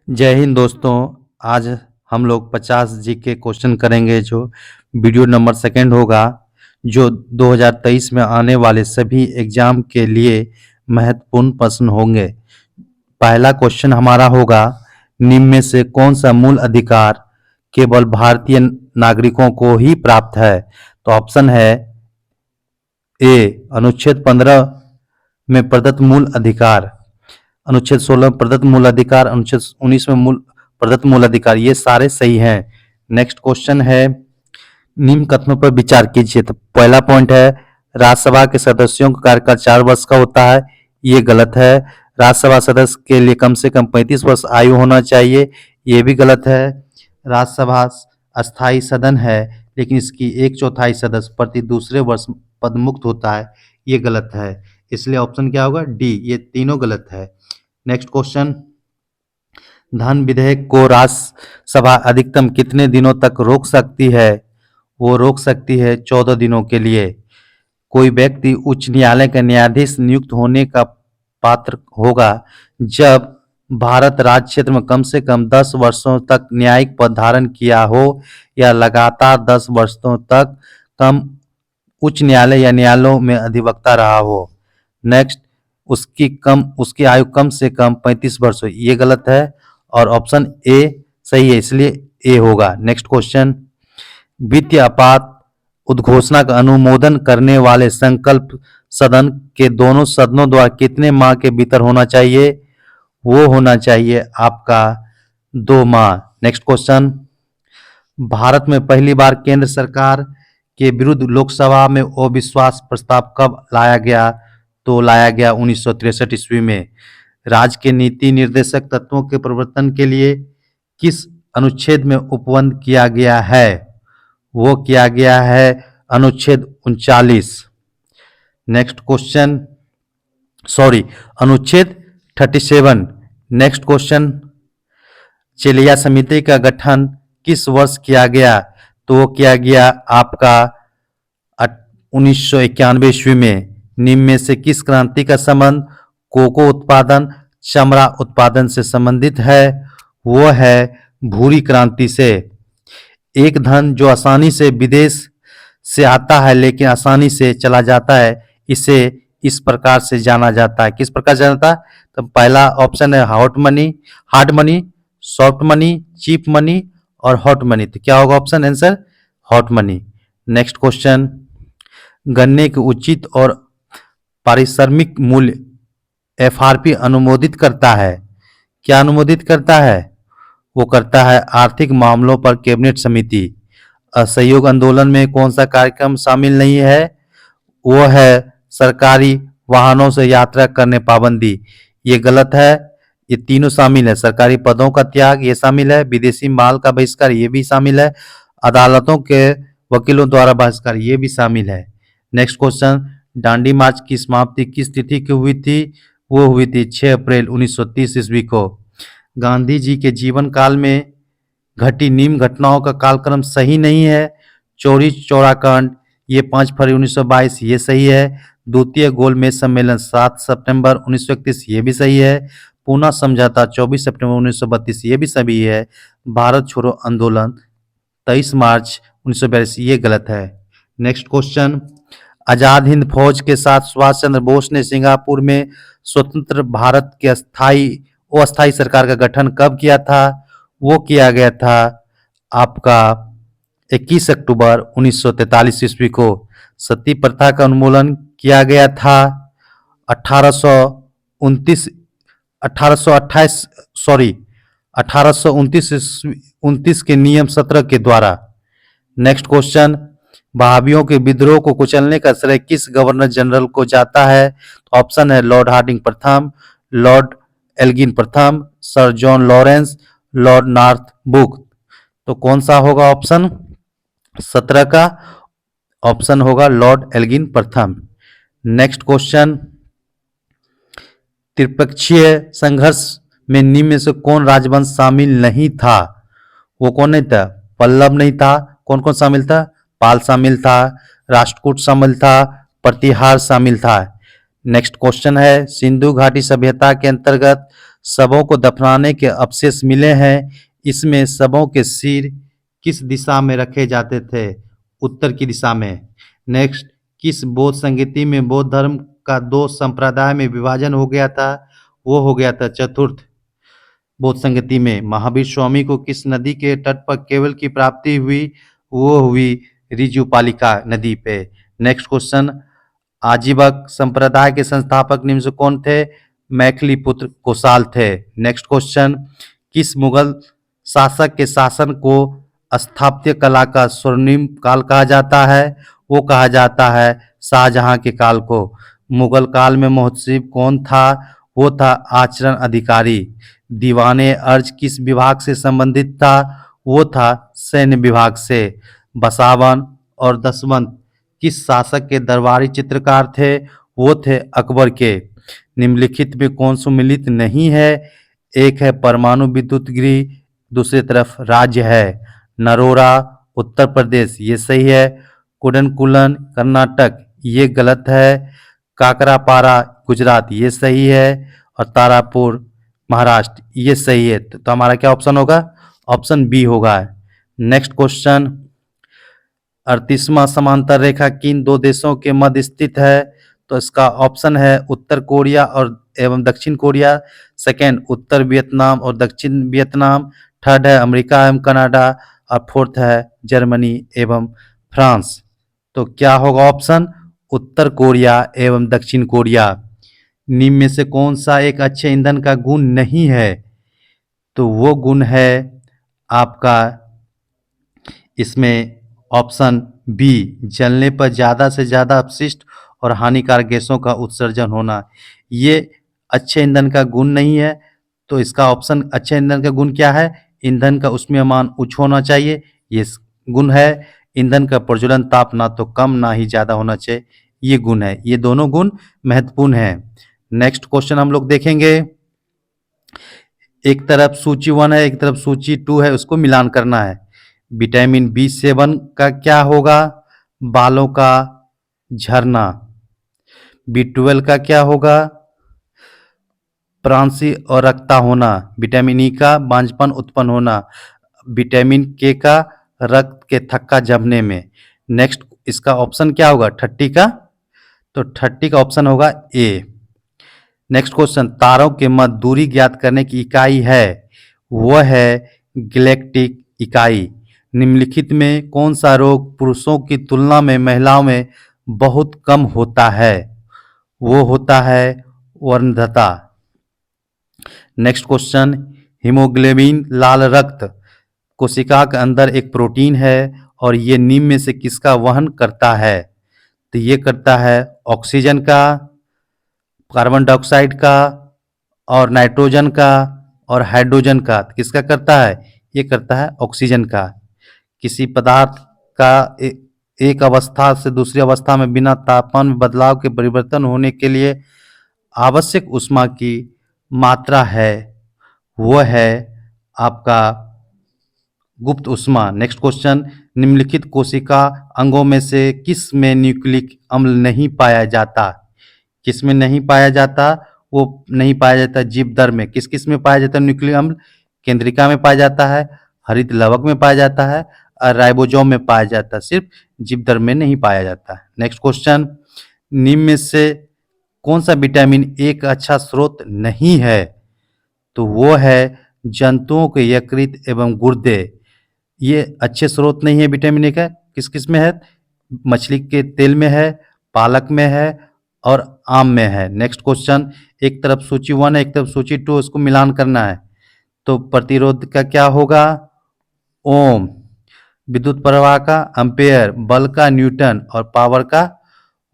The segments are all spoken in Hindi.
जय हिंद दोस्तों। आज हम लोग 50 जी के क्वेश्चन करेंगे जो वीडियो नंबर सेकंड होगा, जो 2023 में आने वाले सभी एग्जाम के लिए महत्वपूर्ण प्रश्न होंगे। पहला क्वेश्चन हमारा होगा, निम्न में से कौन सा मूल अधिकार केवल भारतीय नागरिकों को ही प्राप्त है? तो ऑप्शन है ए अनुच्छेद 15 में प्रदत्त मूल अधिकार, अनुच्छेद 16 में प्रदत्त मूल अधिकार, अनुच्छेद 19 में प्रदत्त मूल अधिकार, ये सारे सही हैं। नेक्स्ट क्वेश्चन है, निम्न कथनों पर विचार कीजिए। तो पहला पॉइंट है, राज्यसभा के सदस्यों का कार्यकाल 4 वर्ष का होता है, ये गलत है। राज्यसभा सदस्य के लिए कम से कम 35 वर्ष आयु होना चाहिए, ये भी गलत है। राज्यसभा अस्थायी सदन है, लेकिन इसकी 1/4 सदस्य प्रति दूसरे वर्ष पदमुक्त होता है, ये गलत है। इसलिए ऑप्शन क्या होगा? डी, ये तीनों गलत है। नेक्स्ट क्वेश्चन, धन विधेयक को राज्यसभा अधिकतम कितने दिनों तक रोक सकती है? वो रोक सकती है 14 दिनों के लिए। कोई व्यक्ति उच्च न्यायालय का न्यायाधीश नियुक्त होने का पात्र होगा जब भारत राज्य क्षेत्र में कम से कम 10 वर्षों तक न्यायिक पद धारण किया हो या लगातार 10 वर्षों तक कम उच्च न्यायालय या न्यायालयों में अधिवक्ता रहा हो। नेक्स्ट, उसकी आयु कम से कम 35 वर्ष हो, ये गलत है और ऑप्शन ए सही है, इसलिए ए होगा। नेक्स्ट क्वेश्चन, वित्तीय आपात उद्घोषणा का अनुमोदन करने वाले संकल्प सदन के दोनों सदनों द्वारा कितने माह के भीतर होना चाहिए? वो होना चाहिए आपका 2 माह। नेक्स्ट क्वेश्चन, भारत में पहली बार केंद्र सरकार के विरुद्ध लोकसभा में अविश्वास प्रस्ताव कब लाया गया? तो लाया गया 1963 ईस्वी में। राज्य के नीति निर्देशक तत्वों के प्रवर्तन के लिए किस अनुच्छेद में उपबंध किया गया है? वो किया गया है अनुच्छेद 39। नेक्स्ट क्वेश्चन, अनुच्छेद 37। नेक्स्ट क्वेश्चन, चेलिया समिति का गठन किस वर्ष किया गया? तो वो किया गया आपका 1991 ईस्वी में। निम्न में से किस क्रांति का संबंध कोको उत्पादन, चमड़ा उत्पादन से संबंधित है? वो है भूरी क्रांति से। एक धन जो आसानी से विदेश से आता है लेकिन आसानी से चला जाता है, इसे इस प्रकार से जाना जाता है। किस प्रकार जाना जाता है? तो पहला ऑप्शन है hot money, hard money, soft money, cheap money और हॉट मनी। तो क्या होगा option answer? Hot money. Next question, गन्ने के उचित और पारिश्रमिक मूल्य एफआरपी अनुमोदित करता है। क्या अनुमोदित करता है? वो करता है आर्थिक मामलों पर कैबिनेट समिति। असहयोग आंदोलन में कौन सा कार्यक्रम शामिल नहीं है? वो है सरकारी वाहनों से यात्रा करने पाबंदी, ये गलत है। ये तीनों शामिल है, सरकारी पदों का त्याग ये शामिल है, विदेशी माल का बहिष्कार ये भी शामिल है, अदालतों के वकीलों द्वारा बहिष्कार ये भी शामिल है। नेक्स्ट क्वेश्चन, दांडी मार्च की समाप्ति किस तिथि की हुई थी? वो हुई थी 6 अप्रैल 1930 ईस्वी को। गांधी जी के जीवन काल में घटी निम्न घटनाओं का कालक्रम सही नहीं है। चौरी चौरा कांड ये 5 फरवरी 1922 ये सही है। द्वितीय गोलमेज सम्मेलन 7 सितंबर 1931 ये भी सही है। पूना समझौता 24 सितंबर 1932 ये भी सही है। भारत छोड़ो आंदोलन 23 मार्च 1942 ये गलत है। नेक्स्ट क्वेश्चन, आजाद हिंद फौज के साथ सुभाष चंद्र बोस ने सिंगापुर में स्वतंत्र भारत के अस्थायी सरकार का गठन कब किया था? वो किया गया था आपका 21 अक्टूबर 1943 ईस्वी को। सती प्रथा का उन्मूलन किया गया था 1829 के नियम 17 के द्वारा। नेक्स्ट क्वेश्चन, बहावियों के विद्रोह को कुचलने का श्रेय किस गवर्नर जनरल को जाता है? ऑप्शन है लॉर्ड हार्डिंग प्रथम, लॉर्ड एल्गिन प्रथम, sir John Lawrence, Lord Northbrook. तो कौन सा होगा ऑप्शन 17 का? ऑप्शन होगा लॉर्ड एल्गिन प्रथम। नेक्स्ट क्वेश्चन, त्रिपक्षीय संघर्ष में निम्न में से कौन राजवंश शामिल नहीं था? वो कौन नहीं था? पल्लव नहीं था। कौन कौन शामिल था? पाल शामिल था, राष्ट्रकूट शामिल था, प्रतिहार शामिल था। नेक्स्ट क्वेश्चन है, सिंधु घाटी सभ्यता के अंतर्गत शवों को दफनाने के अवशेष मिले हैं, इसमें शवों के सिर किस दिशा में रखे जाते थे? उत्तर की दिशा में। नेक्स्ट, किस बौद्ध संगीति में बौद्ध धर्म का दो संप्रदाय में विभाजन हो गया था? वो हो गया था चतुर्थ बौद्ध संगति में। महावीर स्वामी को किस नदी के तट पर केवल की प्राप्ति हुई? वो हुई रिजुपालिका नदी पे। नेक्स्ट क्वेश्चन, आजीवक संप्रदाय के संस्थापक निम्न से कौन थे? मैथिली पुत्र कौशाल थे। नेक्स्ट क्वेश्चन, किस मुगल शासक के शासन को स्थापत्य कला का स्वर्णिम काल कहा जाता है? वो कहा जाता है शाहजहां के काल को। मुगल काल में मुहतसिब कौन था? वो था आचरण अधिकारी। दीवाने अर्ज किस विभाग से संबंधित था? वो था सैन्य विभाग से। बसावन और दसवंत किस शासक के दरबारी चित्रकार थे? वो थे अकबर के। निम्नलिखित में कौन सुमिलित नहीं है? एक है परमाणु विद्युत गृह, दूसरी तरफ राज्य है। नरोरा उत्तर प्रदेश, ये सही है। कुडनकुलन कर्नाटक, ये गलत है। काकरापारा गुजरात, ये सही है। और तारापुर महाराष्ट्र, ये सही है। तो हमारा क्या ऑप्शन होगा? ऑप्शन बी होगा। नेक्स्ट क्वेश्चन, 38वां समांतर रेखा किन दो देशों के मध्य स्थित है? तो इसका ऑप्शन है उत्तर कोरिया और एवं दक्षिण कोरिया। सेकेंड, उत्तर वियतनाम और दक्षिण वियतनाम। थर्ड है अमेरिका एवं कनाडा। और फोर्थ है जर्मनी एवं फ्रांस। तो क्या होगा ऑप्शन? उत्तर कोरिया एवं दक्षिण कोरिया। निम्न में से कौन सा एक अच्छे ईंधन का गुण नहीं है? तो वो गुण है आपका इसमें ऑप्शन बी, जलने पर ज़्यादा से ज़्यादा अपशिष्ट और हानिकारक गैसों का उत्सर्जन होना। ये अच्छे ईंधन का गुण नहीं है। तो इसका ऑप्शन अच्छे ईंधन का गुण क्या है? ईंधन का ऊष्मीयमान उच्च होना चाहिए, ये गुण है। ईंधन का प्रज्वलन ताप ना तो कम ना ही ज़्यादा होना चाहिए, ये गुण है। ये दोनों गुण महत्वपूर्ण हैं। नेक्स्ट क्वेश्चन हम लोग देखेंगे। एक तरफ सूची 1 है, एक तरफ सूची 2 है, उसको मिलान करना है। विटामिन B7 का क्या होगा? बालों का झरना। B12 का क्या होगा? प्रांसी और रक्ता होना। विटामिन ई का बांझपन उत्पन्न होना। विटामिन के का रक्त के थक्का जमने में। नेक्स्ट, इसका ऑप्शन क्या होगा 30 का? तो 30 का ऑप्शन होगा ए। नेक्स्ट क्वेश्चन, तारों के मध्य दूरी ज्ञात करने की इकाई है, वह है गैलेक्टिक इकाई। निम्नलिखित में कौन सा रोग पुरुषों की तुलना में महिलाओं में बहुत कम होता है? वो होता है वर्णधता। नेक्स्ट क्वेश्चन, हीमोग्लोबिन लाल रक्त कोशिका के अंदर एक प्रोटीन है और ये निम्न में से किसका वहन करता है? तो ये करता है ऑक्सीजन का, कार्बन डाइऑक्साइड का और नाइट्रोजन का और हाइड्रोजन का। किसका करता है? ये करता है ऑक्सीजन का। किसी पदार्थ का एक अवस्था से दूसरी अवस्था में बिना तापमान में बदलाव के परिवर्तन होने के लिए आवश्यक ऊष्मा की मात्रा है, वह है आपका गुप्त ऊष्मा। नेक्स्ट क्वेश्चन, निम्नलिखित कोशिका अंगों में से किस में न्यूक्लिक अम्ल नहीं पाया जाता? किस में नहीं पाया जाता? वो नहीं पाया जाता जीवदर में। किस किस में पाया जाता है न्यूक्लिक अम्ल? केंद्रिका में पाया जाता है, हरित लवक में पाया जाता है और राइबोसोम में पाया जाता है, सिर्फ जीवदर में नहीं पाया जाता है। नेक्स्ट क्वेश्चन, निम्न में से कौन सा विटामिन ए का अच्छा स्रोत नहीं है? तो वो है जंतुओं के यकृत एवं गुर्दे। ये अच्छे स्रोत नहीं है विटामिन ए का। किस किस में है? मछली के तेल में है, पालक में है और आम में है। नेक्स्ट क्वेश्चन, एक तरफ सूची 1 है, एक तरफ सूची 2, उसको मिलान करना है। तो प्रतिरोध का क्या होगा? ओम। विद्युत प्रवाह का एम्पेयर, बल का न्यूटन और पावर का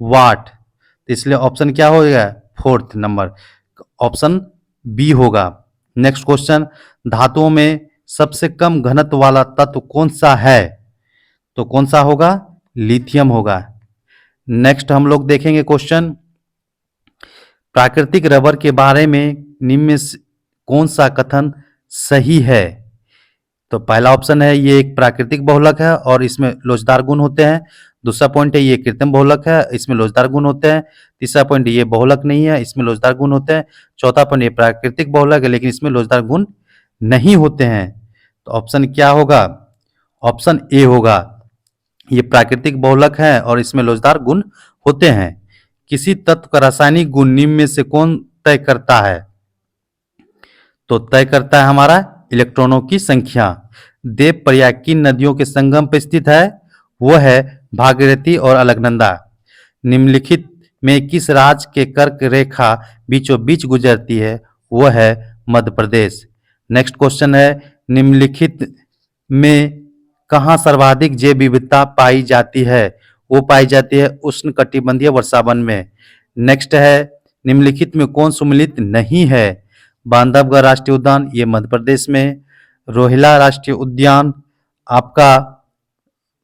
वाट। तो इसलिए ऑप्शन क्या होगा? फोर्थ नंबर ऑप्शन बी होगा। नेक्स्ट क्वेश्चन, धातुओं में सबसे कम घनत्व वाला तत्व कौन सा है? तो कौन सा होगा? लिथियम होगा। नेक्स्ट हम लोग देखेंगे क्वेश्चन, प्राकृतिक रबर के बारे में निम्न में से कौन सा कथन सही है? तो पहला ऑप्शन है ये एक प्राकृतिक बहुलक है और इसमें लोचदार गुण होते हैं। दूसरा पॉइंट है ये कृत्रिम बहुलक है, इसमें लोचदार गुण होते हैं। तीसरा पॉइंट ये बहुलक नहीं है, इसमें लोचदार गुण होते हैं। चौथा पॉइंट ये प्राकृतिक बहुलक है लेकिन इसमें लोचदार गुण नहीं होते हैं। तो ऑप्शन क्या होगा? ऑप्शन ए होगा। ये प्राकृतिक बहुलक है और इसमें लोचदार गुण होते हैं। किसी तत्व का रासायनिक गुण निम्न में से कौन तय करता है? तो तय करता है हमारा इलेक्ट्रॉनों की संख्या। देव प्रयाग किन नदियों के संगम पर स्थित है? वो है भागीरथी और अलकनंदा। निम्नलिखित में किस राज्य के कर्क रेखा बीचों बीच गुजरती है? वो है मध्य प्रदेश। नेक्स्ट क्वेश्चन है, निम्नलिखित में कहाँ सर्वाधिक जैव विविधता पाई जाती है? वो पाई जाती है उष्णकटिबंधीय वर्षावन में। नेक्स्ट है, निम्नलिखित में कौन सुमेलित नहीं है? बांधवगढ़ राष्ट्रीय उद्यान, ये मध्य प्रदेश में। रोहिला राष्ट्रीय उद्यान आपका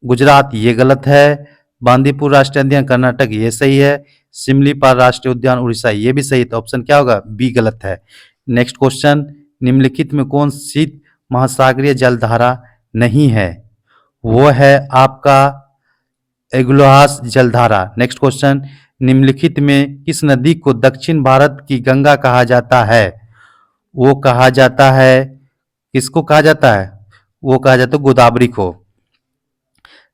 गुजरात, ये गलत है। बांदीपुर राष्ट्रीय उद्यान कर्नाटक, ये सही है। सिमलीपाल राष्ट्रीय उद्यान उड़ीसा, ये भी सही। तो ऑप्शन क्या होगा? बी गलत है। नेक्स्ट क्वेश्चन, निम्नलिखित में कौन शीत महासागरीय जलधारा नहीं है? वो है आपका एग्लोहास जलधारा। नेक्स्ट क्वेश्चन, निम्नलिखित में किस नदी को दक्षिण भारत की गंगा कहा जाता है? वो कहा जाता है, किसको कहा जाता है? वो कहा जाता है गोदावरी को।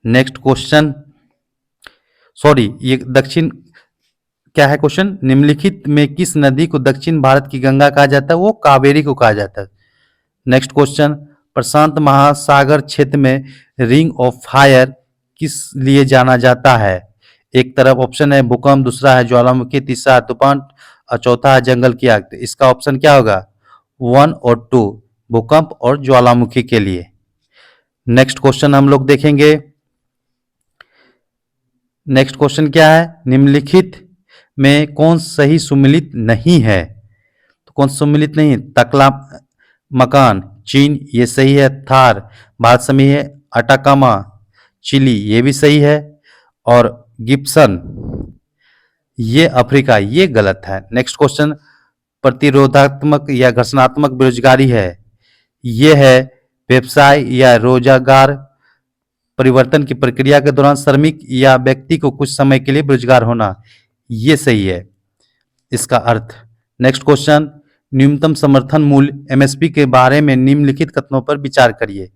नेक्स्ट क्वेश्चन, सॉरी ये दक्षिण क्या है क्वेश्चन? निम्नलिखित में किस नदी को दक्षिण भारत की गंगा कहा जाता है? वो कावेरी को कहा जाता है। नेक्स्ट क्वेश्चन, प्रशांत महासागर क्षेत्र में रिंग ऑफ फायर किस लिए जाना जाता है? एक तरफ ऑप्शन है भूकंप, दूसरा है ज्वालामुखी, तीसरा है तूफान और चौथा है जंगल की आग। तो इसका ऑप्शन क्या होगा? 1 और 2, भूकंप और ज्वालामुखी के लिए। नेक्स्ट क्वेश्चन हम लोग देखेंगे। नेक्स्ट क्वेश्चन क्या है? निम्नलिखित में कौन सही सुमेलित नहीं है? तो कौन सुमेलित नहीं? तकला मकान, चीन, ये सही है। थार, भारत सही है। अटाकामा, चिली, ये भी सही है। और गिब्सन, ये अफ्रीका, ये गलत है। नेक्स्ट क्वेश्चन, प्रतिरोधात्मक या घर्षणात्मक बेरोजगारी है, ये है व्यवसाय या रोजगार परिवर्तन की प्रक्रिया के दौरान श्रमिक या व्यक्ति को कुछ समय के लिए बेरोजगार होना, ये सही है इसका अर्थ। नेक्स्ट क्वेश्चन, न्यूनतम समर्थन मूल्य एमएसपी के बारे में निम्नलिखित कथनों पर विचार करिए।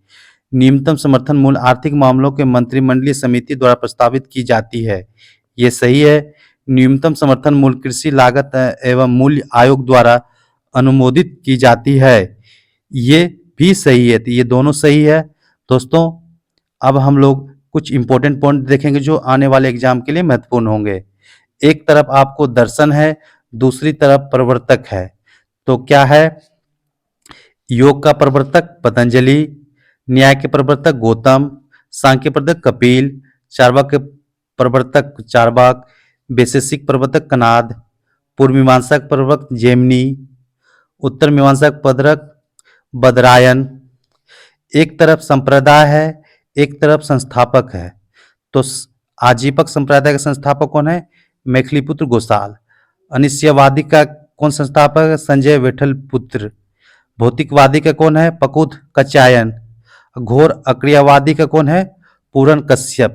न्यूनतम समर्थन मूल्य आर्थिक मामलों के मंत्रिमंडलीय समिति द्वारा प्रस्तावित की जाती है, ये सही है। न्यूनतम समर्थन मूल्य कृषि लागत एवं मूल्य आयोग द्वारा अनुमोदित की जाती है, ये भी सही है। तो ये दोनों सही है। दोस्तों अब हम लोग कुछ इंपॉर्टेंट पॉइंट देखेंगे जो आने वाले एग्जाम के लिए महत्वपूर्ण होंगे। एक तरफ आपको दर्शन है, दूसरी तरफ प्रवर्तक है। तो क्या है? योग का प्रवर्तक पतंजलि, न्याय के प्रवर्तक गौतम, सांख्य के प्रवर्तक कपिल, चार्वाक के प्रवर्तक चार्वाक, वैशेषिक प्रवर्तक कनाद, पूर्व मीमांसा के प्रवर्तक जेमिनी, उत्तर मीमांसा के प्रवर्तक बदरायन। एक तरफ संप्रदाय है, एक तरफ संस्थापक है। तो आजीवक संप्रदाय का संस्थापक कौन है? मैथिलीपुत्र गोसाल। अनिश्चयवादी का कौन संस्थापक है? संजय विठल पुत्र। भौतिकवादी का कौन है? पकुद कचायन। घोर अक्रियावादी का कौन है? पूरन कश्यप।